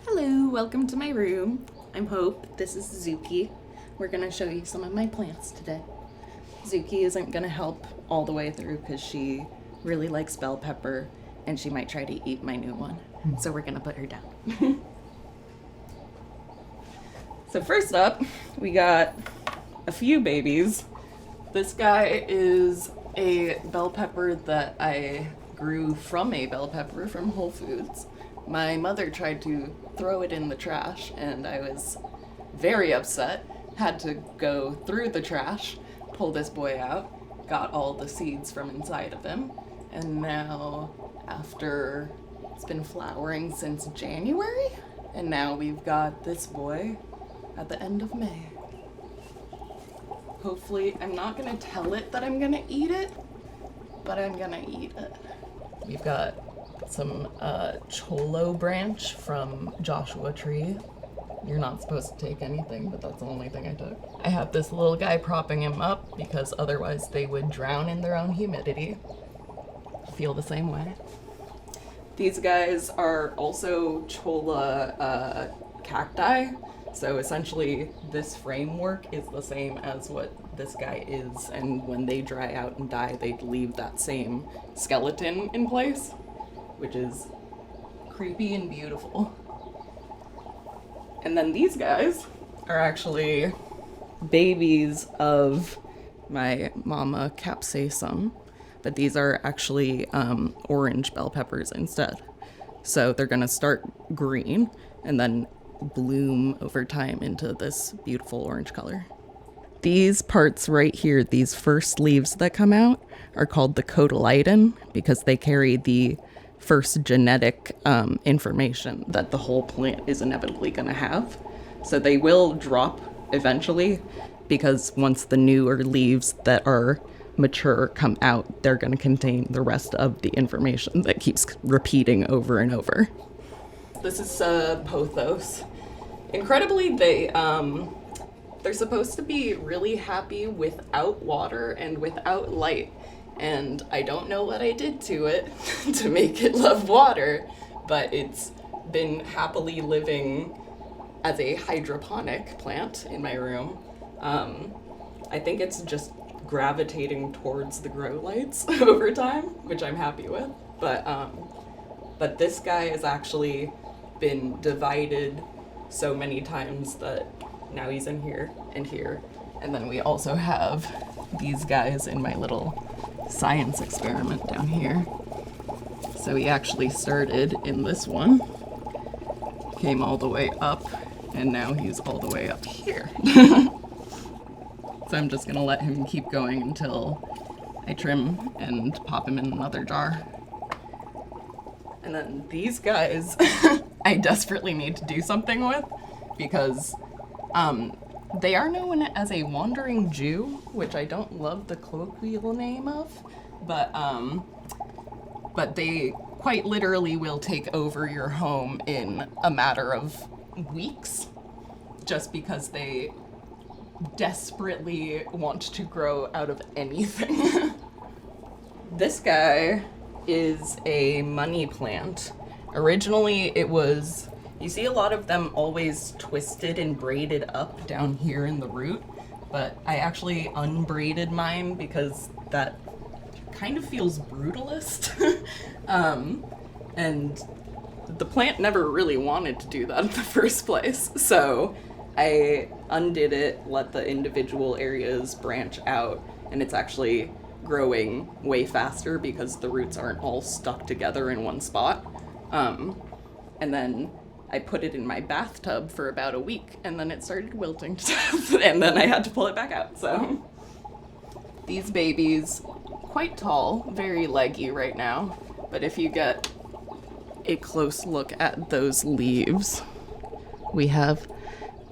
Hello, welcome to my room. I'm Hope. This is Zuki. We're gonna show you some of my plants today. Zuki isn't gonna help all the way through because she really likes bell pepper and she might try to eat my new one. So we're gonna put her down. So first up, we got a few babies. This guy is a bell pepper that I grew from a bell pepper from Whole Foods. My mother tried to throw it in the trash and I was very upset. Had to go through the trash, pull this boy out, got all the seeds from inside of him, and now after it's been flowering since January, and now we've got this boy at the end of May. Hopefully, I'm not gonna tell it that I'm gonna eat it, but I'm gonna eat it. We've got some Cholla branch from Joshua Tree. You're not supposed to take anything, but that's the only thing I took. I have this little guy propping him up because otherwise they would drown in their own humidity. Feel the same way. These guys are also Cholla cacti. So essentially this framework is the same as what this guy is, and when they dry out and die, they leave that same skeleton in place, which is creepy and beautiful. And then these guys are actually babies of my mama capsaicum, but these are actually orange bell peppers instead. So they're gonna start green and then bloom over time into this beautiful orange color. These parts right here, these first leaves that come out, are called the cotyledon because they carry the first genetic information that the whole plant is inevitably going to have. So they will drop eventually because once the newer leaves that are mature come out, they're going to contain the rest of the information that keeps repeating over and over. This is pothos. Incredibly, they're supposed to be really happy without water and without light. And I don't know what I did to it to make it love water, but it's been happily living as a hydroponic plant in my room. I think it's just gravitating towards the grow lights over time, which I'm happy with. But this guy has actually been divided so many times that now he's in here and here. And then we also have these guys in my little science experiment down here. So he actually started in this one, came all the way up, and now he's all the way up here. So I'm just gonna let him keep going until I trim and pop him in another jar. And then these guys I desperately need to do something with because they are known as a wandering Jew, which I don't love the colloquial name of, but they quite literally will take over your home in a matter of weeks just because they desperately want to grow out of anything. This guy is a money plant. Originally it was, you see a lot of them always twisted and braided up down here in the root, but I actually unbraided mine because that kind of feels brutalist. And the plant never really wanted to do that in the first place. So I undid it, let the individual areas branch out, and it's actually growing way faster because the roots aren't all stuck together in one spot. And then I put it in my bathtub for about a week, and then it started wilting to death, and then I had to pull it back out. So these babies, quite tall, very leggy right now, but if you get a close look at those leaves, we have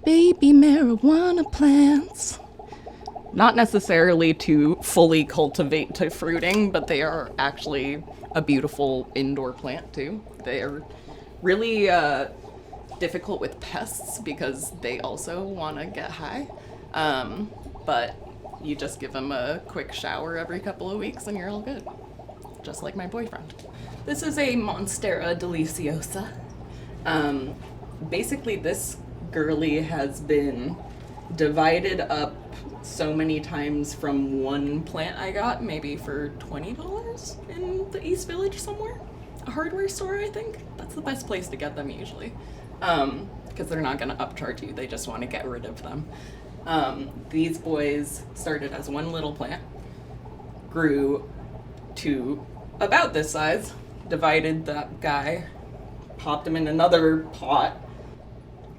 baby marijuana plants. Not necessarily to fully cultivate to fruiting, but they are actually a beautiful indoor plant too. They are really difficult with pests because they also want to get high. But you just give them a quick shower every couple of weeks and you're all good. Just like my boyfriend. This is a Monstera deliciosa. basically this girly has been divided up so many times from one plant I got, maybe for $20 in the East Village somewhere. A hardware store, I think. That's the best place to get them usually. Because they're not going to upcharge you, they just want to get rid of them. These boys started as one little plant, grew to about this size, divided that guy, popped him in another pot,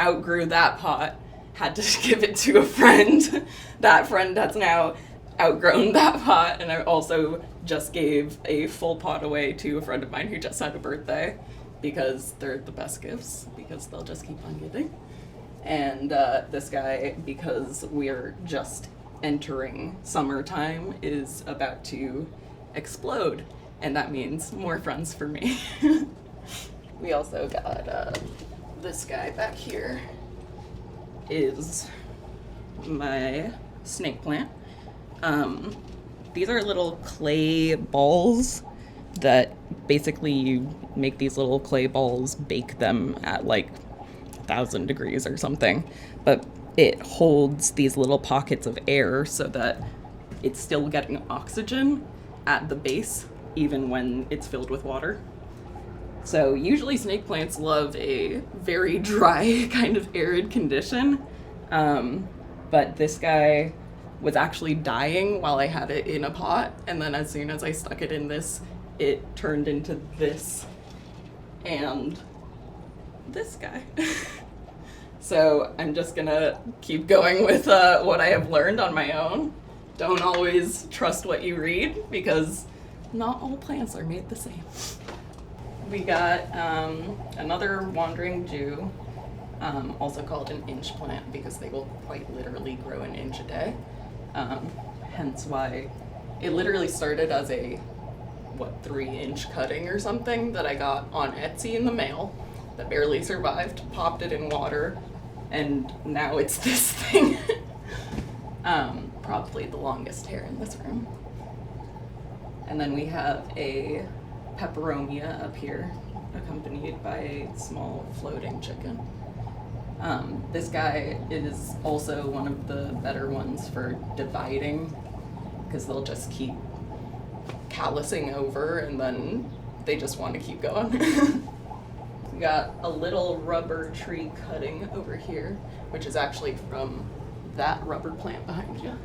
outgrew that pot, had to give it to a friend. That friend has now outgrown that pot, and I also just gave a full pot away to a friend of mine who just had a birthday, because they're the best gifts, because they'll just keep on giving. And this guy, because we're just entering summertime, is about to explode, and that means more friends for me. We also got this guy back here is my snake plant. These are little clay balls that basically you make these little clay balls, bake them at like 1,000 degrees or something, but it holds these little pockets of air so that it's still getting oxygen at the base even when it's filled with water. So usually snake plants love a very dry kind of arid condition, but this guy was actually dying while I had it in a pot, and then as soon as I stuck it in this, it turned into this and this guy. So I'm just gonna keep going with what I have learned on my own. Don't always trust what you read, because not all plants are made the same. We got another wandering Jew, also called an inch plant, because they will quite literally grow an inch a day. Hence why it literally started as a 3-inch cutting or something that I got on Etsy in the mail that barely survived, popped it in water, and now it's this thing. Probably the longest hair in this room. And then we have a peperomia up here, accompanied by a small floating chicken. This guy is also one of the better ones for dividing, because they'll just keep callousing over and then they just want to keep going. We got a little rubber tree cutting over here, which is actually from that rubber plant behind you.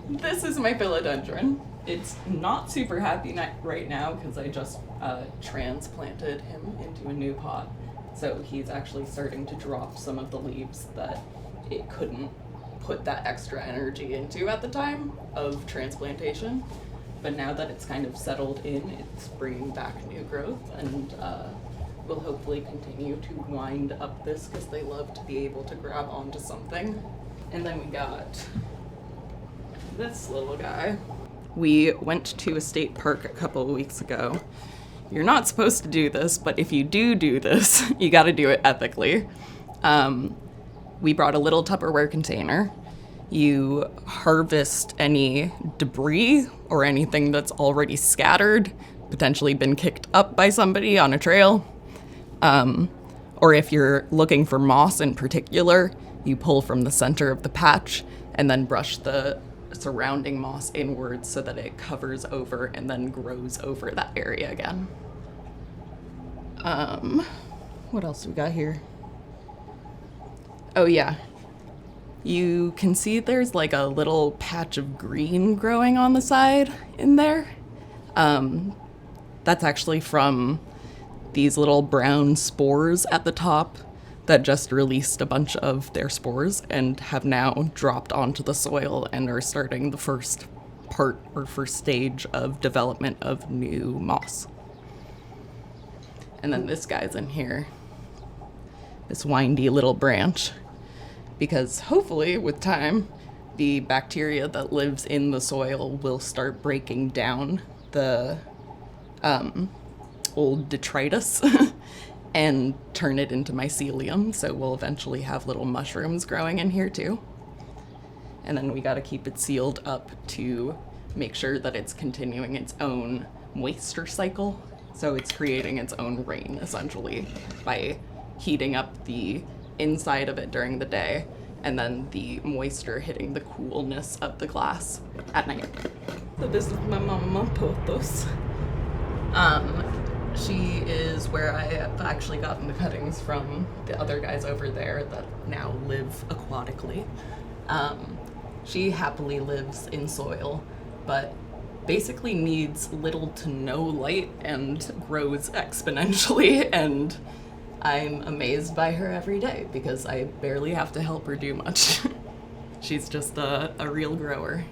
This is my philodendron. It's not super happy right now because I just transplanted him into a new pot. So he's actually starting to drop some of the leaves that it couldn't put that extra energy into at the time of transplantation. But now that it's kind of settled in, it's bringing back new growth, and we'll hopefully continue to wind up this because they love to be able to grab onto something. And then we got this little guy. We went to a state park a couple of weeks ago. You're not supposed to do this, but if you do this, you got to do it ethically. We brought a little Tupperware container. You harvest any debris or anything that's already scattered, potentially been kicked up by somebody on a trail. Or if you're looking for moss in particular, you pull from the center of the patch and then brush the surrounding moss inwards so that it covers over and then grows over that area again. What else we got here? Oh yeah. You can see there's like a little patch of green growing on the side in there. That's actually from these little brown spores at the top that just released a bunch of their spores and have now dropped onto the soil and are starting the first part or first stage of development of new moss. And then this guy's in here, this windy little branch, because hopefully with time, the bacteria that lives in the soil will start breaking down the old detritus and turn it into mycelium, so we'll eventually have little mushrooms growing in here too. And then we gotta keep it sealed up to make sure that it's continuing its own moisture cycle, so it's creating its own rain essentially by heating up the inside of it during the day, and then the moisture hitting the coolness of the glass at night. So this is my mama pothos. She is where I have actually gotten the cuttings from the other guys over there that now live aquatically. She happily lives in soil, but basically needs little to no light and grows exponentially, and I'm amazed by her every day because I barely have to help her do much. She's just a real grower.